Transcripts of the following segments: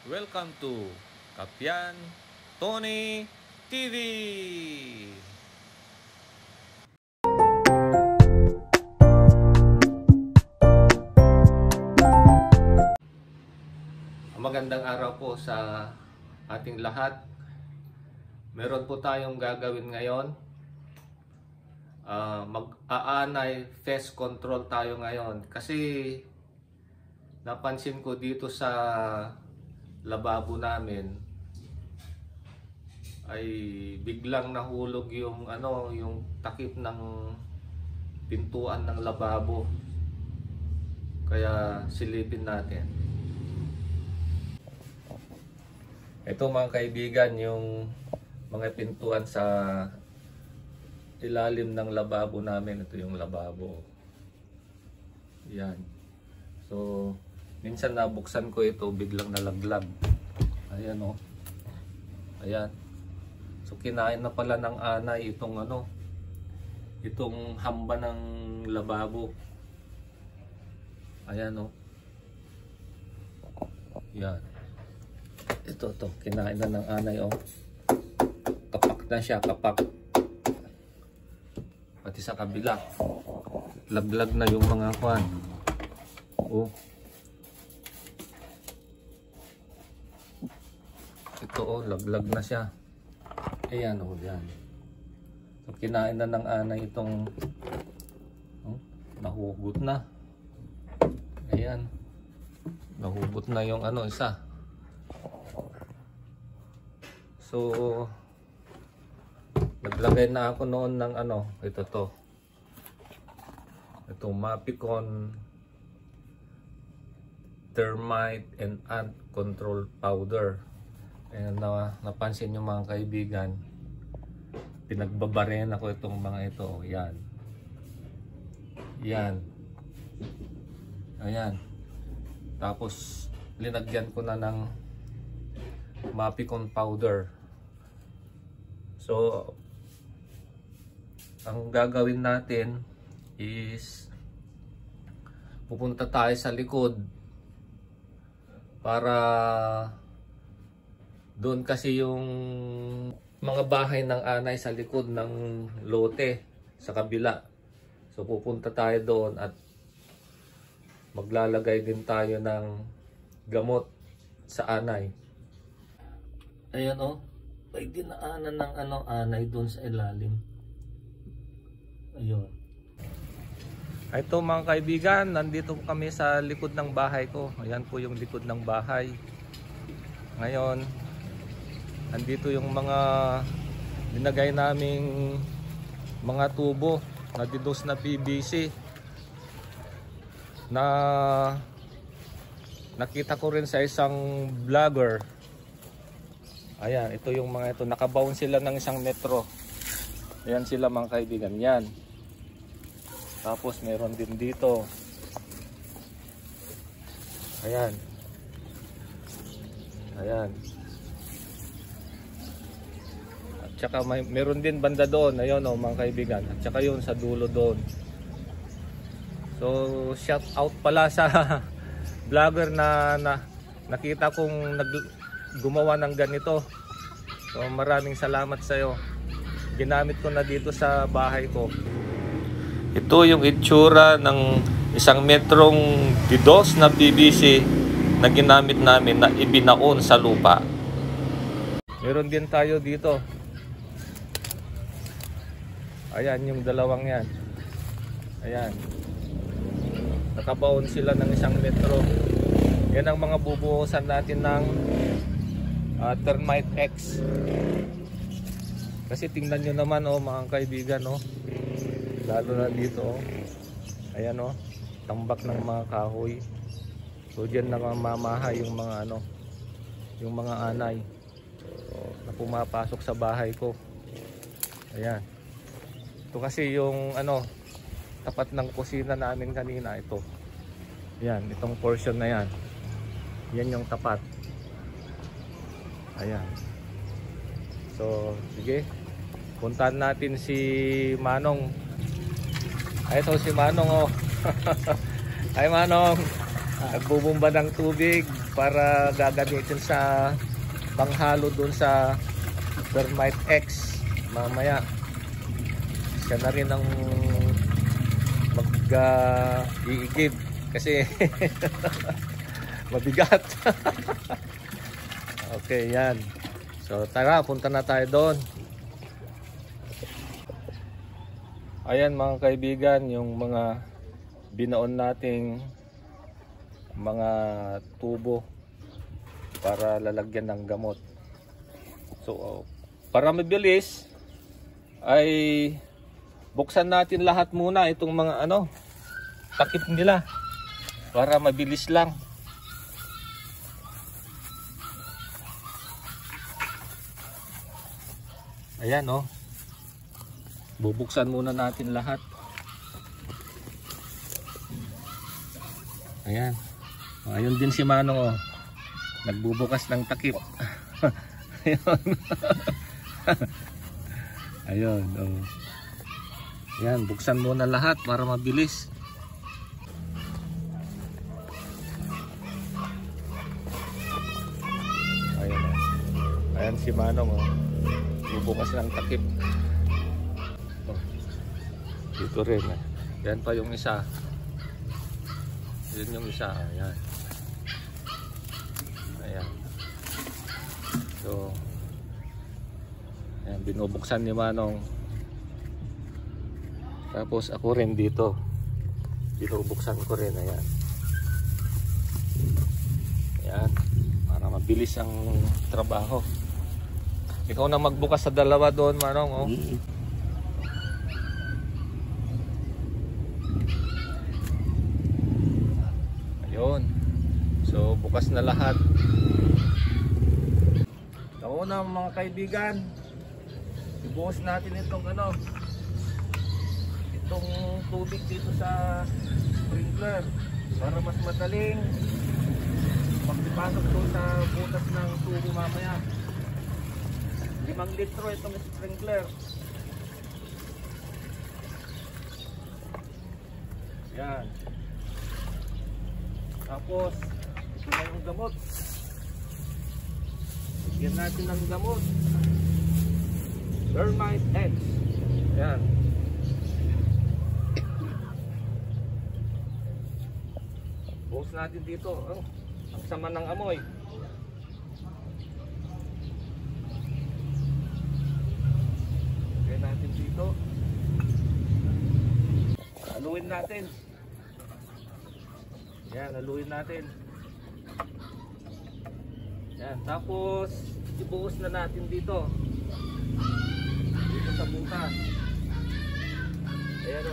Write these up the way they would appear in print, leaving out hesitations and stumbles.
Welcome to Kapian Tony TV! Magandang araw po sa ating lahat. Meron po tayong gagawin ngayon. Mag-aanay pest control tayo ngayon. Kasi napansin ko dito sa lababo namin ay biglang nahulog yung yung takip ng pintuan ng lababo. Kaya silipin natin. Ito mga kaibigan, yung mga pintuan sa ilalim ng lababo namin. Ito yung lababo. Yan. So, minsan nabuksan ko ito, biglang nalaglag. Ayan o. Ayan. So, kinain na pala ng anay itong itong hamba ng lababo. Ayan o. Yan. Ito, kinain na ng anay o. Kapak na siya, kapak. Pati sa kabila. Laglag na yung mga kwan. Oh. Ito laglag na siya. Ayan yan. So, kinain na ng anay itong nahugot na. Ayan. Nahugot na yung isa. So, naglagay na ako noon ng ito itong Mapicon termite and ant control powder. Ayan, napansin nyo mga kaibigan, pinagbabarin ako itong mga ito. Yan. Yan. Ayan. Tapos linagyan ko na ng Mapicon powder. So, ang gagawin natin is pupunta tayo sa likod para doon kasi yung mga bahay ng anay sa likod ng lote sa kabila. So pupunta tayo doon at maglalagay din tayo ng gamot sa anay. Ayan o. May dinaanan ng anay doon sa ilalim. Ayun. Ito mga kaibigan, nandito kami sa likod ng bahay ko. Ayan po yung likod ng bahay. Ngayon, nandito yung mga dinagay naming mga tubo na didos na PVC na nakita ko rin sa isang vlogger. Ayan, ito yung mga ito. Nakabaon sila ng 1 metro. Ayan sila mga kaibigan. Yan. Tapos meron din dito. Ayan. Ayan. At saka meron din banda doon. Ayun mga kaibigan. At saka yun sa dulo doon. So shout out pala sa vlogger na nakita kong gumawa ng ganito. So maraming salamat sa iyo. Ginamit ko na dito sa bahay ko. Ito yung itsura ng 1 metrong didos na PVC na ginamit namin na ibinaon sa lupa. Meron din tayo dito. Ayan yung dalawang yan. Ayan. Nakabaon sila ng 1 metro. Yan ang mga bubuhusan natin ng Termite X. Kasi tingnan nyo naman mga kaibigan lalo na dito ayan tambak ng mga kahoy. So diyan namamahay yung mga yung mga anay na pumapasok sa bahay ko. Ayan. Ito kasi yung tapat ng kusina namin kanina ito. Ayan, itong portion na yan. Yan yung tapat. Ayan. So, sige. Puntahan natin si Manong. Ay, ito si Manong Ay Manong. Nagbubumba ng tubig. para gagamitin sa panghalo dun sa Vermite X mamaya. Siya na rin ang mag-iigib kasi mabigat. Okay, yan. So tara, punta na tayo doon. Ayan mga kaibigan, yung mga binaon nating mga tubo para lalagyan ng gamot. So para mabilis ay buksan natin lahat muna itong mga takip nila para mabilis lang. Ayan bubuksan muna natin lahat. Ayan. Ayun din si Manong nagbubukas ng takip. Ayun. Ayun. Ayan, buksan muna lahat para mabilis. Ayan. Ayan si Manong bubukas ng takip. Dito rin. Yan pa yung isa. Yun yung isa. Ayan. Ayan. So, ayan, binubuksan ni Manong. Tapos ako rin dito. Binubuksan ko rin. Ayan. Ayan. Para mabilis ang trabaho. Ikaw na magbukas sa dalawa doon, Manong. Ayun. So bukas na lahat. So na mga kaibigan, ibuhos natin itong itong tubig dito sa sprinkler para mas madaling pagpasok doon sa butas ng tubo mamaya. 5 litro itong sprinkler. Yan. Tapos ito na yung gamot. Bigyan natin ng gamot. Vermite X. Yan. Buhos natin dito. Ang sama ng amoy. Bigyan natin dito. Haluin natin. Yan, haluin natin. Yan, tapos ibuhos na natin dito. Dito sa butas. Ayan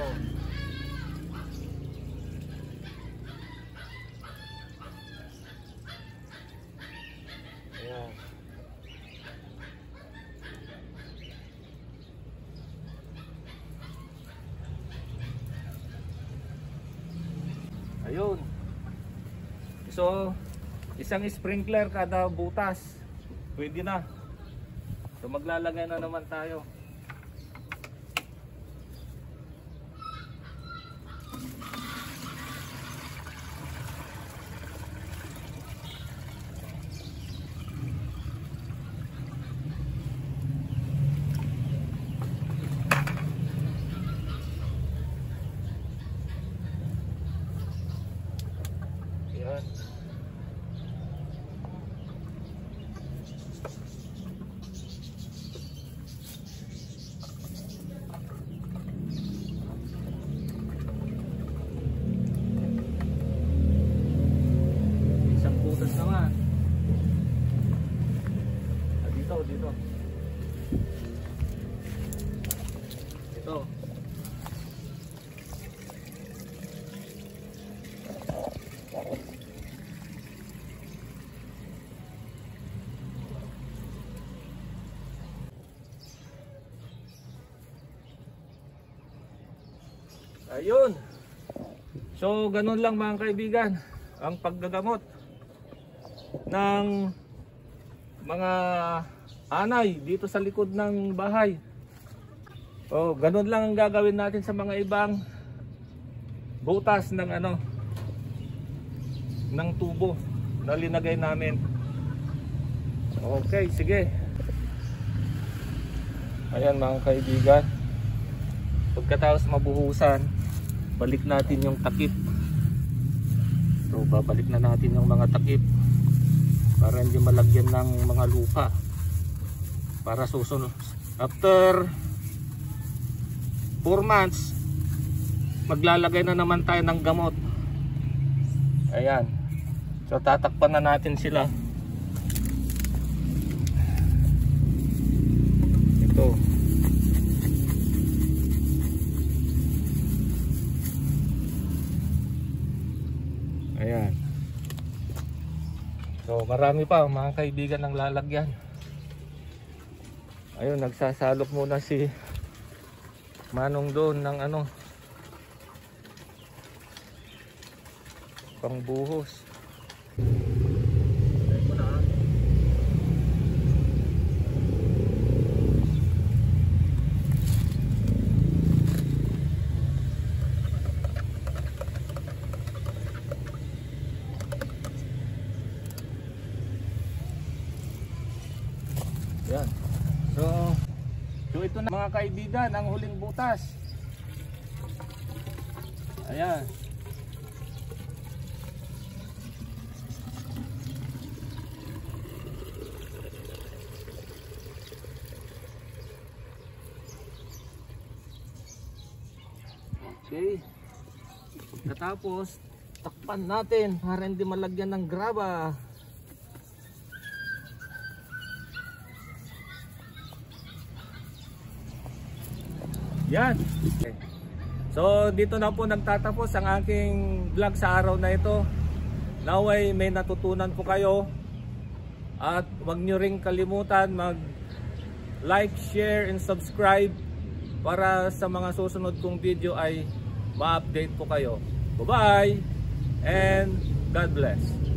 Ayan. Ayun. So, isang sprinkler kada butas. Pwede na. So, maglalagay na naman tayo. Ayan. Isang butas naman. Dito. Ito. Ayun. So ganun lang mga kaibigan ang paggagamot ng mga anay dito sa likod ng bahay. Oh, ganun lang ang gagawin natin sa mga ibang butas ng ng tubo. na linagay namin. Okay, sige. Ayan mga kaibigan, pagkatapos mabuhusan, balik natin yung takip. So babalik na natin yung mga takip para hindi malagyan ng mga lupa, para susunod after 4 months maglalagay na naman tayo ng gamot. Ayan, so tatakpan na natin sila. Ito. Ayan. So marami pa mga kaibigan ng lalagyan. Ayun, nagsasalok muna si Manong doon ng ano, pangbuhos. Yan. So ito na mga kaibigan, ang huling butas. Ayan. Okay. Pagkatapos, takpan natin para hindi malagyan ng graba. Yan. Okay. So dito na po nagtatapos ang aking vlog sa araw na ito. Naway may natutunan po kayo. At huwag nyo ring kalimutan mag like, share, and subscribe para sa mga susunod kong video ay ma-update po kayo. Bye-bye and God bless.